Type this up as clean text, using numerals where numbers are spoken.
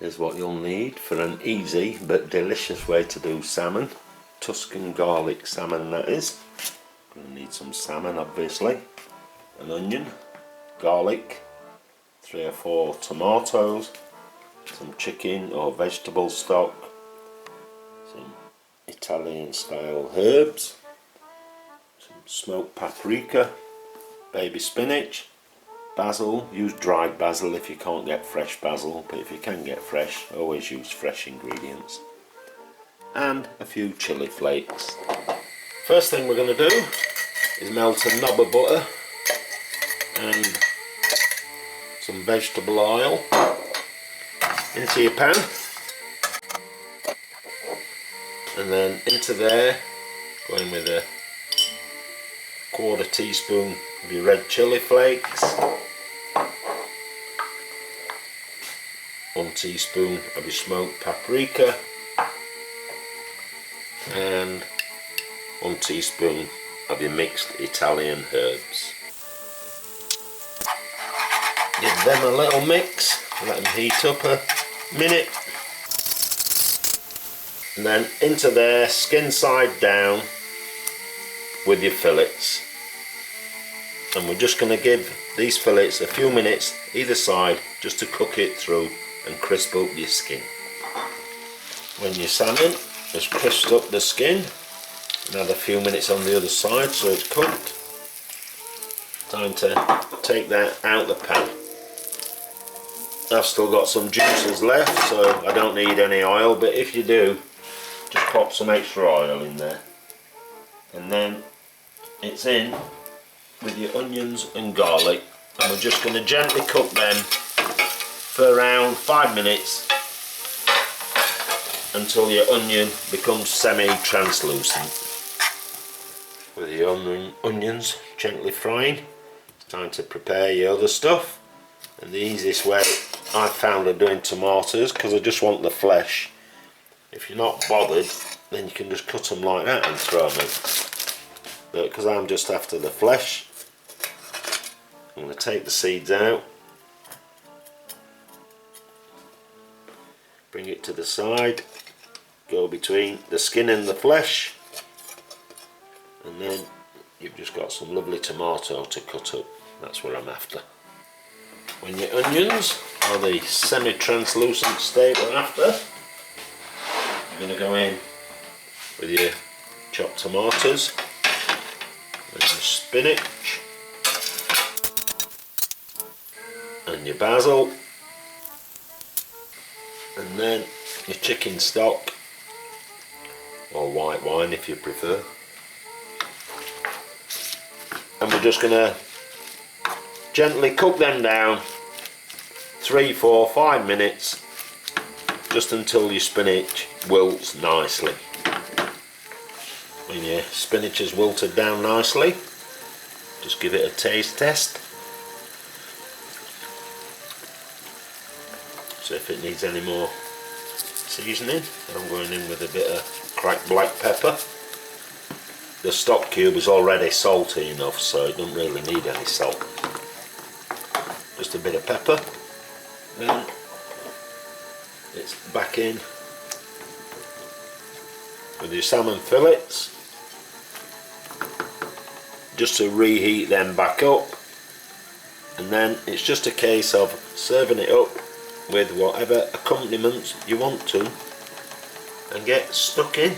Here's what you'll need for an easy but delicious way to do salmon. Tuscan Garlic Salmon, that is. Going to need some salmon, obviously, an onion, garlic, 3 or 4 tomatoes, some chicken or vegetable stock, some Italian style herbs, some smoked paprika, baby spinach, basil. Use dried basil if you can't get fresh basil, but if you can get fresh, always use fresh ingredients, and a few chili flakes. First thing we're going to do is melt a knob of butter and some vegetable oil into your pan, and then into there, going with a 1/4 teaspoon of your red chili flakes, 1 teaspoon of your smoked paprika, and 1 teaspoon of your mixed Italian herbs. Give them a little mix, let them heat up a minute, and then into there, skin side down, with your fillets. And we're just going to give these fillets a few minutes either side just to cook it through and crisp up your skin. When your salmon has crisped up the skin, and add a few minutes on the other side so it's cooked, time to take that out the pan. I've still got some juices left, so I don't need any oil, but if you do, just pop some extra oil in there. And then it's in with your onions and garlic, and we're just going to gently cook them for around 5 minutes until your onion becomes semi-translucent. With your onions gently frying, it's time to prepare your other stuff. And the easiest way I've found of doing tomatoes, because I just want the flesh, if you're not bothered, then you can just cut them like that and throw them in. But because I'm just after the flesh, I'm going to take the seeds out, bring it to the side, go between the skin and the flesh, and then you've just got some lovely tomato to cut up. That's what I'm after. When your onions are the semi-translucent state we're after, you're going to go in with your chopped tomatoes, with your spinach, and your basil, and then your chicken stock, or white wine if you prefer. And we're just going to gently cook them down 3, 4, 5 minutes, just until your spinach wilts nicely. When your spinach is wilted down nicely, just give it a taste test. So if it needs any more seasoning, I'm going in with a bit of cracked black pepper. The stock cube is already salty enough, so it doesn't really need any salt. Just a bit of pepper, then it's back in with your salmon fillets, just to reheat them back up, and then it's just a case of serving it up with whatever accompaniments you want to, and get stuck in.